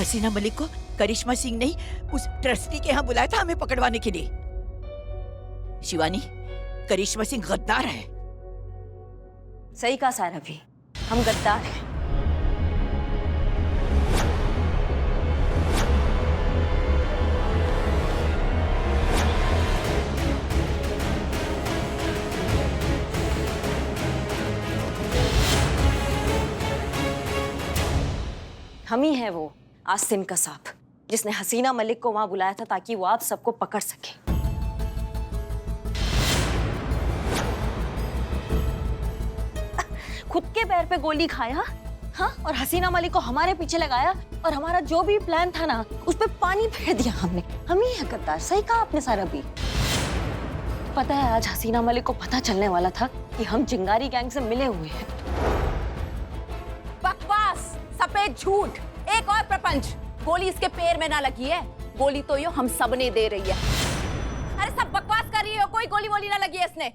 हसीना मलिक को करिश्मा सिंह ने उस ट्रस्टी के यहाँ बुलाया था हमें पकड़वाने के लिए। शिवानी, करिश्मा सिंह गद्दार है। सही कहा सारा भी, हम गद्दार हैं। हम ही हैं वो आसिम का सांप जिसने हसीना मलिक को वहां बुलाया था ताकि वो आप सबको पकड़ सके। खुद के पैर पे गोली खाया, हाँ, और हसीना मलिक को हमारे पीछे लगाया और हमारा जो भी प्लान था ना उस पे पानी फेर दिया हमने। हम ही है गद्दार। सही कहा आपने सारा भी। पता है आज हसीना मलिक को पता चलने वाला था कि हम चिंगारी गैंग से मिले हुए हैं। बकवास, सफेद झूठ, एक और प्रपंच। गोली इसके पैर में ना लगी है, गोली तो यो हम सब ने दे रही है। अरे सब बकवास कर रही हो, कोई गोली वोली ना लगी है इसने।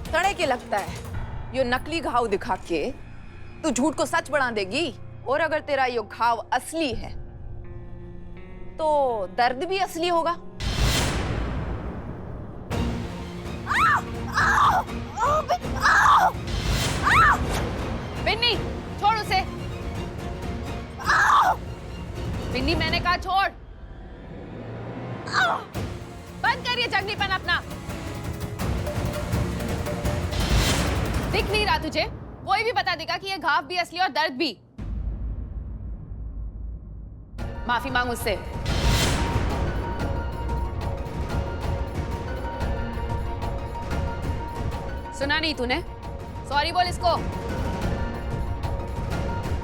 तड़े के लगता है यो नकली घाव दिखा के तू झूठ को सच बना देगी, और अगर तेरा यो घाव असली है तो दर्द भी असली होगा। बिन्नी, छोड़ उसे। बिन्नी, मैंने कहा छोड़। बंद करिए जंगलीपन अपना। दिख नहीं रहा तुझे? कोई भी बता देगा कि ये घाव भी असली और दर्द भी। माफी मांग उससे। सुना नहीं तूने? सॉरी बोल इसको।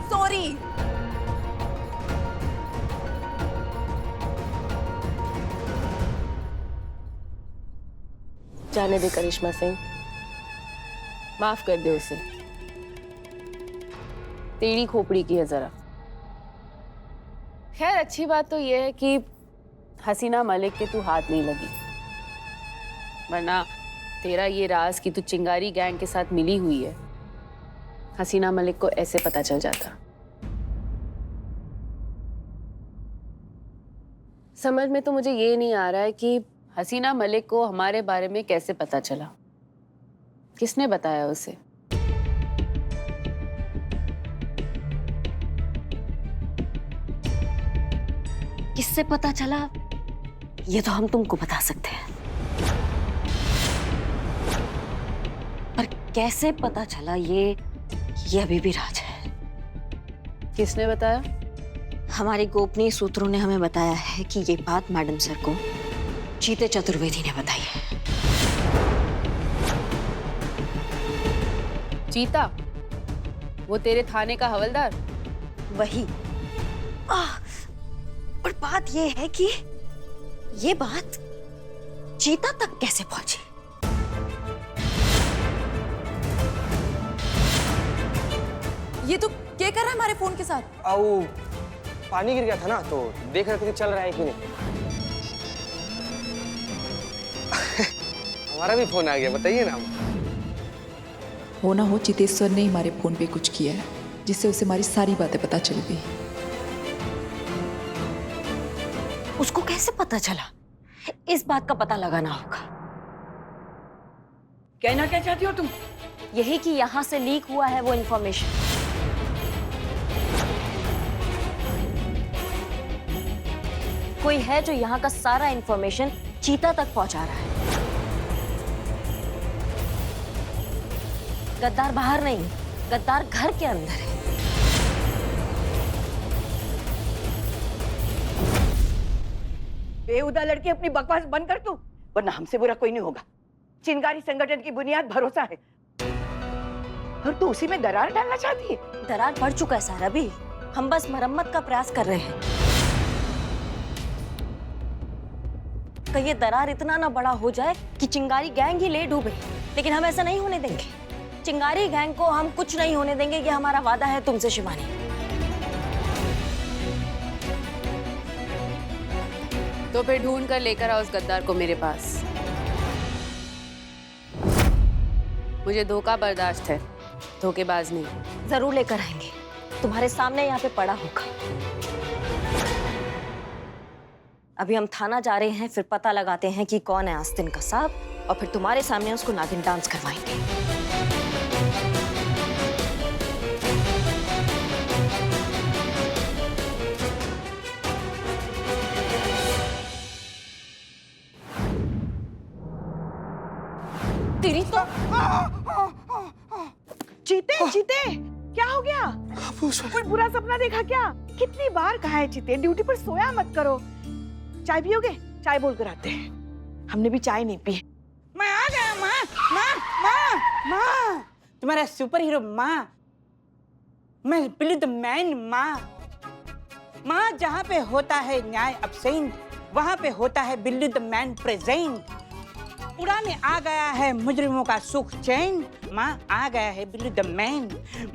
सॉरी। जाने दे करिश्मा सिंह, माफ कर दे उसे। तेरी खोपड़ी की है जरा। खैर अच्छी बात तो यह है कि हसीना मलिक के तू हाथ नहीं लगी, वरना तेरा ये राज कि तू चिंगारी गैंग के साथ मिली हुई है हसीना मलिक को ऐसे पता चल जाता। समझ में तो मुझे ये नहीं आ रहा है कि हसीना मलिक को हमारे बारे में कैसे पता चला, किसने बताया उसे? किससे पता चला ये तो हम तुमको बता सकते हैं, पर कैसे पता चला ये अभी भी राज है। किसने बताया? हमारे गोपनीय सूत्रों ने हमें बताया है कि ये बात मैडम सर को चीते चतुर्वेदी ने बताई है। चीता? वो तेरे थाने का हवलदार? वही। पर बात ये है कि ये बात चीता तक कैसे पहुंची? ये तो क्या कर रहा है हमारे फोन के साथ? आओ, पानी गिर गया था ना तो देख रहे थे कि चल रहा है कि नहीं। हमारा भी फोन आ गया, बताइए ना। हो ना हो चितेश्वर ने हमारे फोन पे कुछ किया है जिससे उसे हमारी सारी बातें पता चल गई। उसको कैसे पता चला? इस बात का पता लगाना होगा। कहना क्या चाहती हो तुम? यही कि यहाँ से लीक हुआ है वो इंफॉर्मेशन। कोई है जो यहाँ का सारा इंफॉर्मेशन चीता तक पहुंचा रहा है। गद्दार बाहर नहीं, गद्दार घर के अंदर है। बेहुदा लड़की, अपनी बकवास बंद कर तू। वरना हमसे बुरा कोई नहीं होगा। चिंगारी संगठन की बुनियाद भरोसा है और तू उसी में दरार डालना चाहती है। दरार पड़ चुका है सारा भी, हम बस मरम्मत का प्रयास कर रहे हैं। कहीं ये दरार इतना ना बड़ा हो जाए कि चिंगारी गैंग ही ले डूबे, लेकिन हम ऐसा नहीं होने देंगे। चिंगारी गैंग को हम कुछ नहीं होने देंगे, ये हमारा वादा है तुमसे शिवानी। तो फिर ढूंढ कर लेकर आओ उस गद्दार को मेरे पास। मुझे धोखा बर्दाश्त है, धोखेबाज नहीं। जरूर लेकर आएंगे, तुम्हारे सामने यहाँ पे पड़ा होगा। अभी हम थाना जा रहे हैं, फिर पता लगाते हैं कि कौन है आस्तीन का सांप, और फिर तुम्हारे सामने उसको नागिन डांस करवाएंगे। तेरी तो चीते, चीते, क्या हो गया? कोई बुरा सपना देखा क्या? कितनी बार कहा है चीते, ड्यूटी पर सोया मत करो। चाय पियोगे? चाय बोल कर आते हैं। हमने भी चाय नहीं पी। मैं आ गया माँ, माँ, माँ, माँ, तुम्हारा सुपर हीरो माँ। मैं बिल्ली द मैन माँ। माँ, जहाँ पे होता है न्याय अब्सेंट, वहाँ पे होता है बिल्ली द मैन प्रेजेंट। उड़ाने आ गया है मुजरिमों का सुख चैन। माँ, आ गया है बिल्ली द मैन।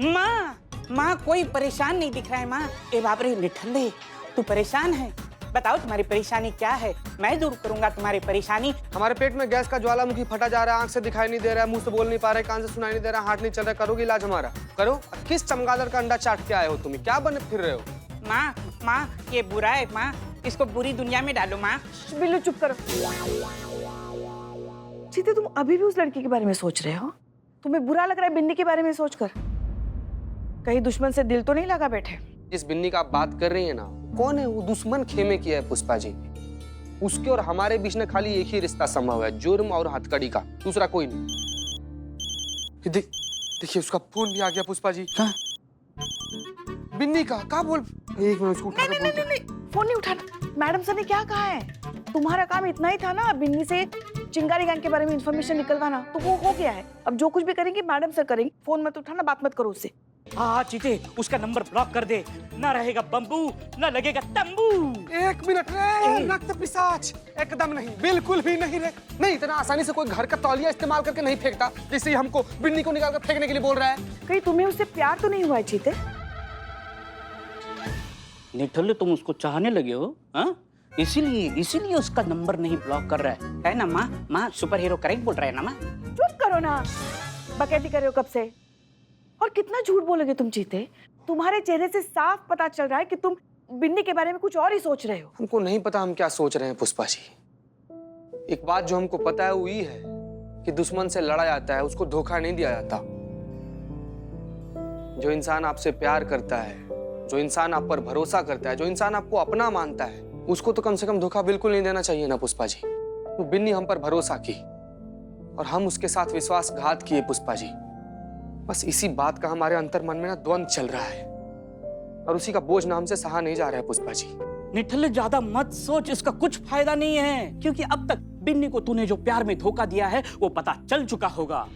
माँ, माँ, कोई परेशान नहीं दिख रहा है माँ। ए बाप रे निठल्ले, तू परेशान है? बताओ तुम्हारी परेशानी क्या है, मैं दूर करूंगा तुम्हारी परेशानी। हमारे पेट में गैस का ज्वालामुखी फटा जा रहा है, आंख से दिखाई नहीं दे रहा है, मुंह से बोल नहीं पा रहे, कान से सुनाई नहीं दे रहा, हाथ नहीं चल रहा। करोगे इलाज हमारा? करो। किस चमगादड़ का अंडा चाट के आए हो तुम? क्या बने फिर रहे हो? माँ, माँ, ये बुरा है माँ, इसको बुरी दुनिया में डालो माँ। बिल्लू चुप करो। सीते, तुम अभी भी उस लड़की के बारे में सोच रहे हो? तुम्हें बुरा लग रहा है बिन्नी के बारे में सोचकर? कहीं दुश्मन से दिल तो नहीं लगा बैठे? जिस बिन्नी का आप बात कर रही है ना, कौन है वो? दुश्मन खेमे किया है पुष्पा जी। उसके और हमारे बीच में खाली एक ही रिश्ता संभव है, जुर्म और हथकड़ी का, दूसरा कोई नहीं। देखिए उसका फोन भी आ गया पुष्पा जी। बिन्नी का क्या बोल? एक मिनट, उसको उठा के बोलते हैं। नहीं, फोन नहीं उठाना। मैडम सर ने क्या कहा है? तुम्हारा काम इतना ही था ना, बिन्नी से चिंगारी गैंग के बारे में इंफॉर्मेशन निकलवाना, तो वो हो गया है। अब जो कुछ भी करेंगे मैडम सर करेंगे। फोन मत उठाना, बात मत करो उससे। हाँ चीते, उसका नंबर ब्लॉक कर दे, ना रहेगा बम्बू ना लगेगा तंबू। एक मिनट रे, रक्त पिशाच एकदम नहीं, बिल्कुल भी नहीं रे। नहीं, इतना आसानी से कोई घर का तौलिया इस्तेमाल करके नहीं फेंकता, जिससे हमको बिन्नी को निकाल कर फेंकने के लिए बोल रहा है। कहीं तुम्हें उससे प्यार तो नहीं हुआ है चीते? निठल्ले, तुम उसको चाहने लगे हो? हाँ, इसीलिए उसका नंबर नहीं ब्लॉक कर रहा है ना माँ? माँ, सुपर हीरो करेक्ट बोल रहा है ना माँ? चुप करो ना, बकैती कर रहे हो कब से? और कितना झूठ बोलोगे तुम चीते? तुम्हारे चेहरे से साफ पता चल रहा है कि तुम बिन्नी के बारे में कुछ और ही सोच रहे हो। हमको नहीं पता हम क्या सोच रहे हैं पुष्पा जी। एक बात जो हमको पता है वो ये है कि दुश्मन से लड़ा जाता है, उसको धोखा नहीं दिया जाता। जो इंसान आपसे प्यार करता है, जो इंसान आप पर भरोसा करता है, जो इंसान आपको अपना मानता है, उसको तो कम से कम धोखा बिल्कुल नहीं देना चाहिए ना पुष्पा जी। वो बिन्नी हम पर भरोसा की और हम उसके साथ विश्वासघात किए पुष्पा जी। बस इसी बात का हमारे अंतर मन में ना द्वंद चल रहा है और उसी का बोझ ना हमसे सहा नहीं जा रहा है पुष्पा जी। निठल्ले, ज्यादा मत सोच, इसका कुछ फायदा नहीं है, क्योंकि अब तक बिन्नी को तूने जो प्यार में धोखा दिया है वो पता चल चुका होगा।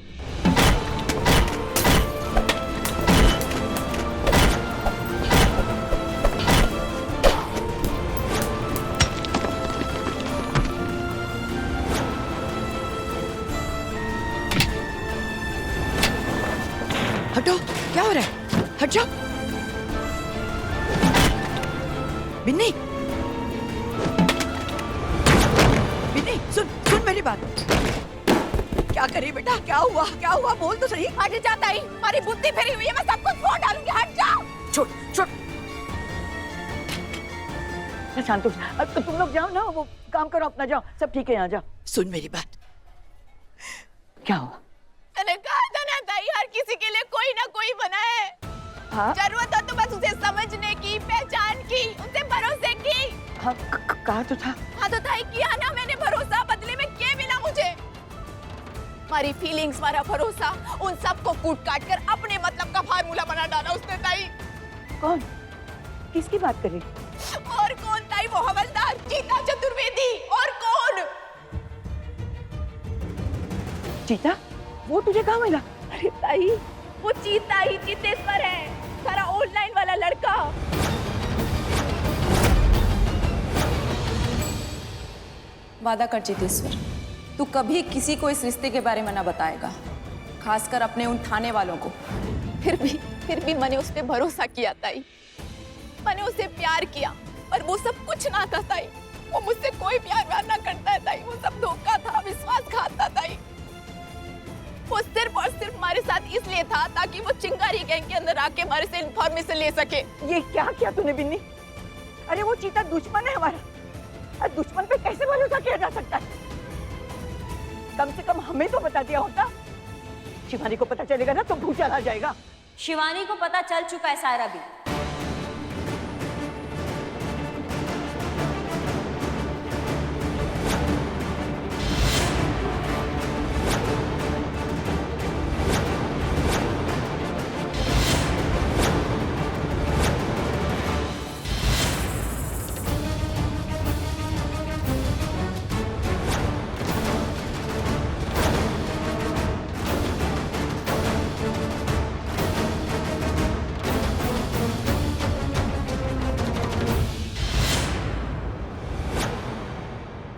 हटो, क्या हो रहा है? हट जाओ। बिन्नी, बिन्नी, सुन मेरी बात। क्या करे बेटा? क्या हुआ? क्या हुआ? बोल तो सही। हट जाता ही, हमारी बुद्धि फेरी हुई है, मैं सब कुछ फोड़ डालूंगी। हट जाओ। छोड़। शांत हो जा। तो तुम लोग जाओ ना, वो काम करो अपना, जाओ, सब ठीक है, यहाँ जाओ। सुन मेरी बात। क्या हुआ? मैंने कहा था ना ताई, हर किसी के लिए कोई ना कोई बना है। हाँ? जरूरत हो तो बस उसे समझने की, पहचान की, उसे भरोसे की। हाँ, कहा तो था। हाँ तो ताई, किया ना मैंने भरोसा, बदले में क्या मिला मुझे? हमारी फीलिंग्स, हमारा भरोसा, उन सबको कूट काट कर अपने मतलब का फार्मूला बना डाला उसने ताई। कौन? किसकी बात कर रही? और कौन ताई? वो हवलदार चीता चतुर्वेदी। और कौन? चीता वो तुझे कहाँ मिला? अरे ताई, वो चीता ही चितेश्वर है, सारा ऑनलाइन वाला लड़का। वादा कर चितेश्वर, तू कभी किसी को इस रिश्ते के बारे में ना बताएगा, खासकर अपने उन थाने वालों को। फिर भी मैंने उस पे भरोसा किया ताई, मैंने उसे प्यार किया, पर वो सब कुछ ना था ताई। वो मुझसे कोई प्यार ना करता है ताई, वो सब धोखा था, विश्वासघात था ताई। वो सिर्फ और सिर्फ हमारे साथ इसलिए था ताकि वो चिंगारी गैंग के अंदर आके हमारे से इंफॉर्मेशन ले सके। ये क्या किया तूने बिन्नी? अरे वो चीता दुश्मन है हमारा, और दुश्मन पे कैसे भरोसा किया जा सकता है? कम से कम हमें तो बता दिया होता। शिवानी को पता चलेगा ना तो भूचाल आ जाएगा। शिवानी को पता चल चुका है सारा भी।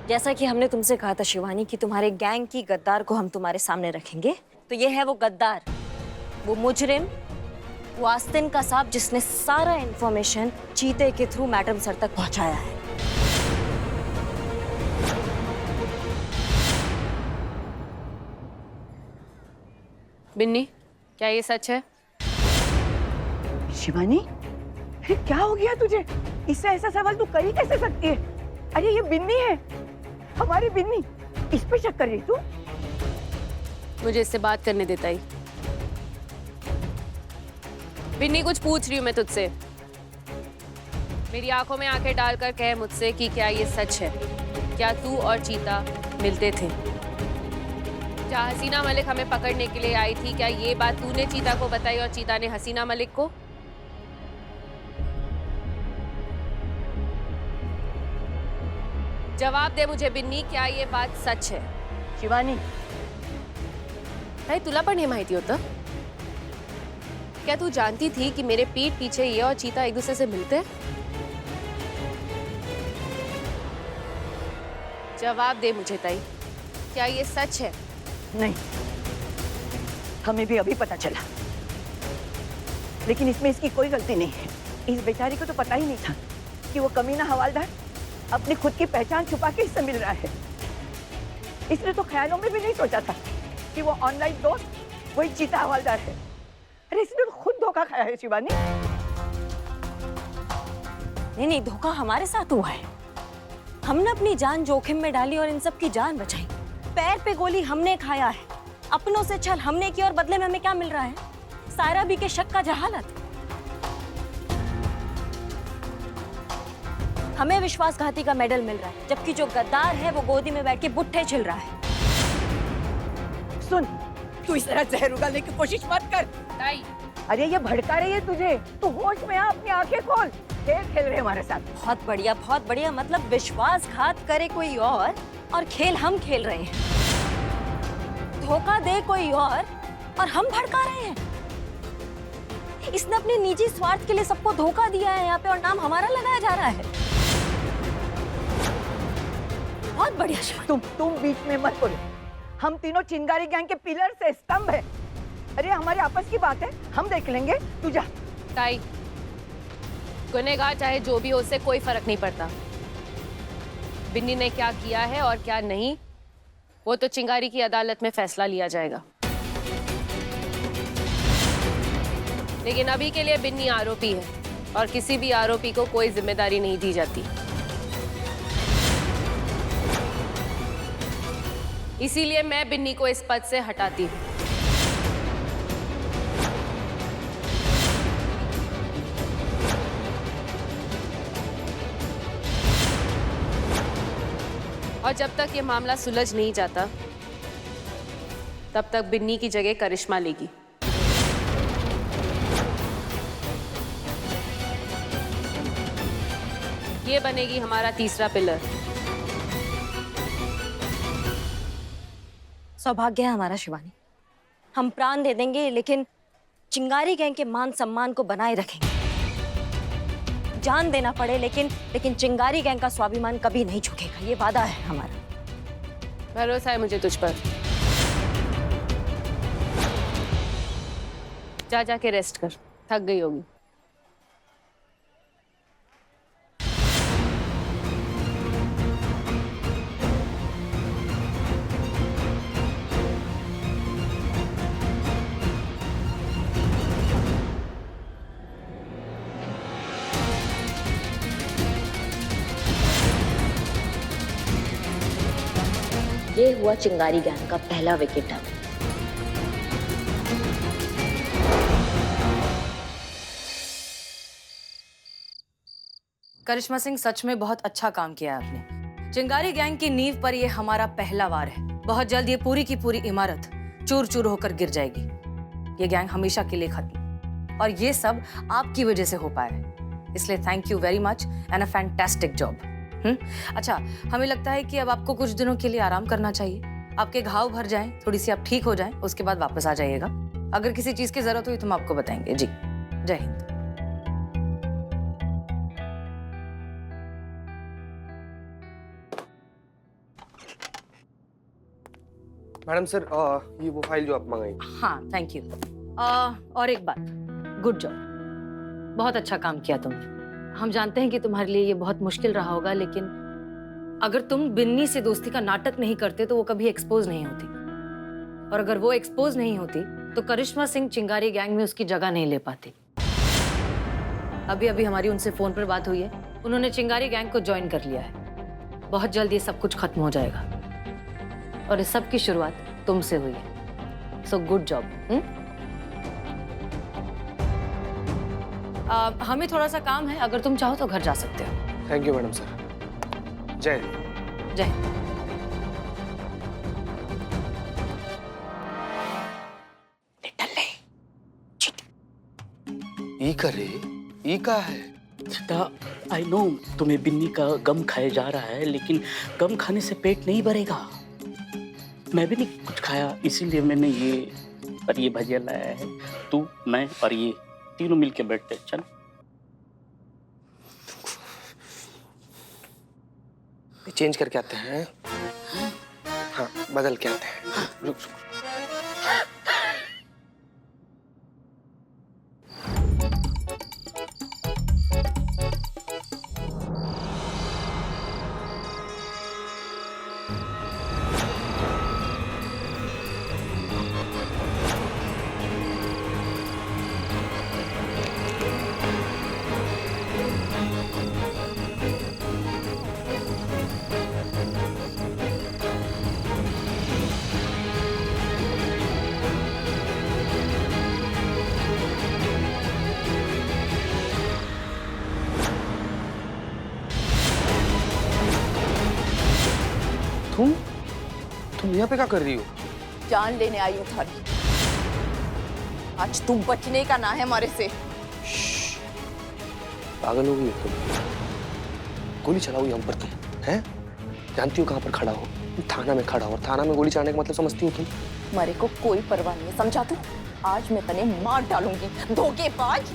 जैसा कि हमने तुमसे कहा था शिवानी कि तुम्हारे गैंग की गद्दार को हम तुम्हारे सामने रखेंगे, तो ये है वो गद्दार, वो मुजरिम, वो आस्तीन का सांप जिसने सारा इंफॉर्मेशन चीते के थ्रू मैडम सर तक पहुंचाया है। बिन्नी, क्या ये सच है? शिवानी, अरे क्या हो गया तुझे? इससे ऐसा सवाल तू कर ही कैसे सकती है? अरे ये बिन्नी है, हमारी बिन्नी, इस पे शक कर रही तू? मुझे इससे बात करने देता ही। बिन्नी, कुछ पूछ रही हूँ मैं तुझसे। मेरी आंखों में आंखें डालकर कह मुझसे कि क्या ये सच है? क्या तू और चीता मिलते थे? क्या हसीना मलिक हमें पकड़ने के लिए आई थी? क्या ये बात तूने चीता को बताई और चीता ने हसीना मलिक को? जवाब दे मुझे बिन्नी, क्या ये बात सच है? शिवानी, नाही तुला पण हे माहिती होतं? क्या तू जानती थी कि मेरे पीठ पीछे ये और चीता एक दूसरे से मिलते हैं? जवाब दे मुझे ताई, क्या ये सच है? नहीं, हमें भी अभी पता चला, लेकिन इसमें इसकी कोई गलती नहीं है। इस बेचारी को तो पता ही नहीं था कि वो कमीना हवालदार अपनी खुद की पहचान छुपा के इससे मिल रहा है। इसने तो ख्यालों में भी नहीं सोचा था कि वो ऑनलाइन दोस्त वही चीता हवालदार है। अरे इसने तो खुद धोखा खाया है शिवानी। नहीं, धोखा हमारे साथ हुआ है। हमने अपनी जान जोखिम में डाली और इन सब की जान बचाई। पैर पे गोली हमने खाया है, अपनों से छल हमने की, और बदले में हमें क्या मिल रहा है? सायरा बी के शक का जहालत। हमें विश्वासघाती का मेडल मिल रहा है, जबकि जो गद्दार है वो गोदी में बैठ के बुट्ठे छिल रहा है। सुन, तू इस तरह जहर उगलने की कोशिश मत कर। ताई, अरे ये भड़का रही है तुझे। तू होश में आ, अपनी आंखें खोल। खेल खेल रहे हमारे साथ। बहुत बढ़िया, बहुत बढ़िया। मतलब विश्वासघात करे कोई और खेल हम खेल रहे हैं। धोखा दे कोई और हम भड़का रहे हैं। इसने अपने निजी स्वार्थ के लिए सबको धोखा दिया है यहाँ पे, और नाम हमारा लगाया जा रहा है। बहुत बढ़िया शिवानी। तुम बीच में मत बोलो। हम तीनों चिंगारी गैंग के पिलर से स्तंभ है। अरे हमारे आपस की बात है, हम देख लेंगे, तू जा। ताई, गुनहगार चाहे जो भी हो, उससे कोई फर्क नहीं पड़ता। बिन्नी ने क्या किया है और क्या नहीं, वो तो चिंगारी की अदालत में फैसला लिया जाएगा। लेकिन अभी के लिए बिन्नी आरोपी है, और किसी भी आरोपी को कोई जिम्मेदारी नहीं दी जाती। इसीलिए मैं बिन्नी को इस पद से हटाती हूँ। और जब तक ये मामला सुलझ नहीं जाता, तब तक बिन्नी की जगह करिश्मा लेगी। ये बनेगी हमारा तीसरा पिलर। सौभाग्य है हमारा शिवानी। हम प्राण दे देंगे लेकिन चिंगारी गैंग के मान सम्मान को बनाए रखेंगे। जान देना पड़े लेकिन चिंगारी गैंग का स्वाभिमान कभी नहीं झुकेगा, ये वादा है हमारा। भरोसा है मुझे तुझ पर। जा जाके रेस्ट कर, थक गई होगी। ये हुआ चिंगारी गैंग का पहला विकेट अब। करिश्मा सिंह, सच में बहुत अच्छा काम किया आपने। चिंगारी गैंग की नींव पर यह हमारा पहला वार है। बहुत जल्द ये पूरी की पूरी इमारत चूर चूर होकर गिर जाएगी। ये गैंग हमेशा के लिए खत्म, और ये सब आपकी वजह से हो पाया है। इसलिए thank you very much and a fantastic job. अच्छा, हमें लगता है कि अब आपको कुछ दिनों के लिए आराम करना चाहिए। आपके घाव भर जाएं, थोड़ी सी आप ठीक हो जाएं, उसके बाद वापस आ जाइएगा। अगर किसी चीज की जरूरत हुई तो हम आपको बताएंगे। जी, जय हिंद। मैडम सर, ये वो फाइल जो आप मंगाई। हाँ, थैंक यू। और एक बात, गुड जॉब, बहुत अच्छा काम किया तुमने। हम जानते हैं कि तुम्हारे लिए ये बहुत मुश्किल रहा होगा, लेकिन अगर तुम बिन्नी से दोस्ती का नाटक नहीं करते तो वो कभी एक्सपोज नहीं होती, और अगर वो एक्सपोज नहीं होती तो करिश्मा सिंह चिंगारी गैंग में उसकी जगह नहीं ले पाती। अभी अभी हमारी उनसे फोन पर बात हुई है, उन्होंने चिंगारी गैंग को ज्वाइन कर लिया है। बहुत जल्द ये सब कुछ खत्म हो जाएगा, और इस सब की शुरुआत तुमसे हुई है। So good job. हमें थोड़ा सा काम है, अगर तुम चाहो तो घर जा सकते हो। Thank you madam sir. जय हिंद। जय हिंद। ई करे, ई का है? सीता, आई नो तुम्हें बिन्नी का गम खाया जा रहा है, लेकिन गम खाने से पेट नहीं भरेगा। मैं भी नहीं कुछ खाया, इसीलिए मैंने ये भजिया लाया है। तू, मैं और ये तीनों मिलके बैठते। चल, चेंज करके आते हैं। हाँ, बदल के आते हैं। रुक। तुम यहाँ पे क्या कर रही हो? जान लेने आई हूँ थारी। आज तुम बचने का ना है हमारे से। पागल हो गई हो तुम? गोली चलाओगी हम पर तुम, हैं? जानती हो कहाँ पर खड़ा हो? थाना में खड़ा हो, और थाना में गोली चलाने का मतलब समझती हो तुम? हमारे को कोई परवाह नहीं है, समझा तू? आज मैं तने मार डालूंगी, धोखेबाज।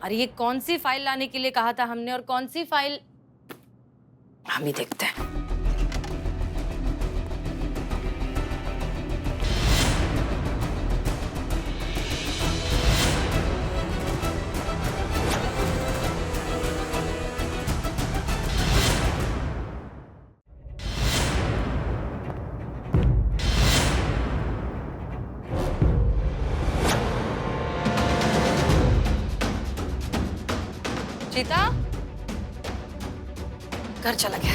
अरे ये कौन सी फाइल लाने के लिए कहा था हमने, और कौन सी फाइल हम ही देखते हैं। चीता घर चला गया।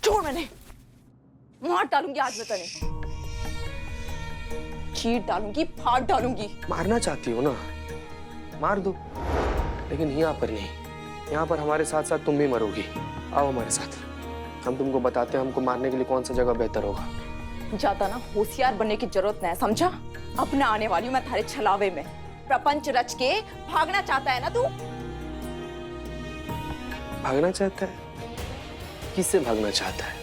छोड़, मैंने मार डालूंगी आज मैं तने। चीर डालूंगी, फाड़ डालूंगी। मारना चाहती हो ना, मार दो, लेकिन यहाँ पर नहीं। यहाँ पर हमारे साथ साथ तुम भी मरोगी। आओ हमारे साथ, हम तुमको बताते हैं हमको मारने के लिए कौन सा जगह बेहतर होगा। ज्यादा ना होशियार बनने की जरूरत नहीं है, समझा? अपना आने वाली हूं मैं थारे छलावे में। प्रपंच रच के भागना चाहता है ना तू? भागना चाहता है? किससे भागना चाहता है?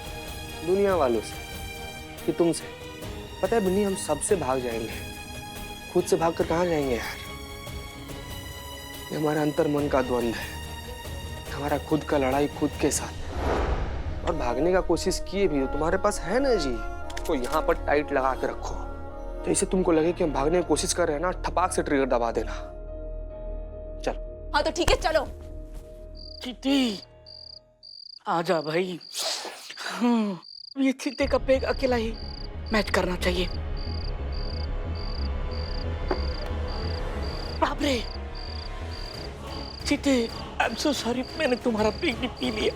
दुनिया वालों से कि तुमसे? पता है बिन्नी, हम सबसे भाग जाएंगे, खुद से भागकर कहाँ जाएंगे यार? ये हमारा अंतर मन का द्वंद्व है, हमारा खुद का लड़ाई खुद के साथ। और भागने का कोशिश किए भी तो तुम्हारे पास है ना जी, तो यहाँ पर टाइट लगा के रखो। जैसे तुमको लगे कि हम भागने की कोशिश कर रहे हैं ना, ठपाक से ट्रिगर दबा देना। चलो। हाँ तो ठीक है, चलो। चीती आजा भाई। ये चीते का पेग अकेला ही मैच करना चाहिए। बाप रे चीते, आई एम सो सॉरी, मैंने तुम्हारा पेग भी पी लिया।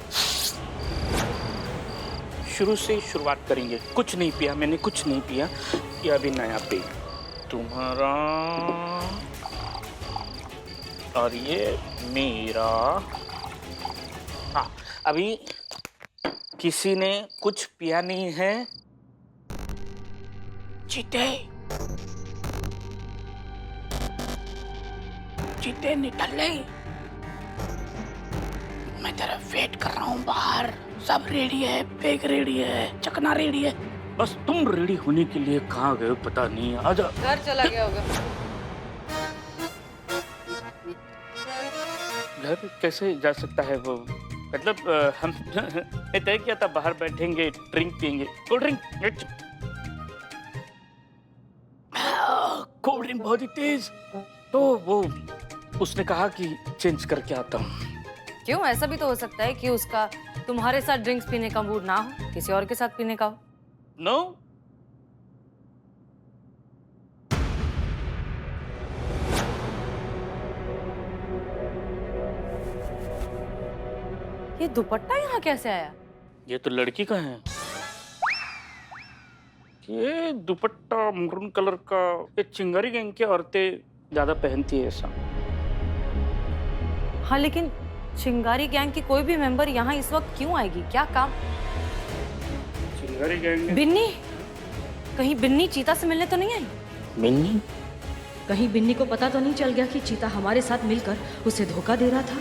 शुरू से शुरुआत करेंगे। कुछ नहीं पिया मैंने, कुछ नहीं पिया। ये अभी नया पेग तुम्हारा और ये मेरा। हाँ, अभी किसी ने कुछ पिया नहीं है। चीते चीते निकल ले, मैं तेरा वेट कर रहा हूँ बाहर। सब रेडी है, पेग रेडी है, चकना रेडी है, बस तुम रेडी होने के लिए कहाँ गए पता नहीं। आजा। घर चला गया होगा। घर कैसे जा सकता है वो? मतलब हम तय किया था बाहर बैठेंगे, ड्रिंक पियेंगे, कोल्ड ड्रिंक। कोल्ड ड्रिंक बहुत ही तेज, तो वो उसने कहा कि चेंज करके आता हूँ। क्यों? ऐसा भी तो हो सकता है कि उसका तुम्हारे साथ ड्रिंक्स पीने का मूड ना हो, किसी और के साथ पीने का हो। नो, ये दुपट्टा यहाँ कैसे आया? ये तो लड़की का है। ये दुपट्टा मरून कलर का, ये चिंगारी गैंग की औरतें ज्यादा पहनती है ऐसा। हाँ, लेकिन चिंगारी गैंग की कोई भी मेंबर यहाँ इस वक्त क्यों आएगी? क्या काम? चिंगारी गैंग में बिन्नी, कहीं बिन्नी चीता से मिलने तो नहीं आई? बिन्नी? कहीं बिन्नी को पता तो नहीं चल गया कि चीता हमारे साथ मिलकर उसे धोखा दे रहा था?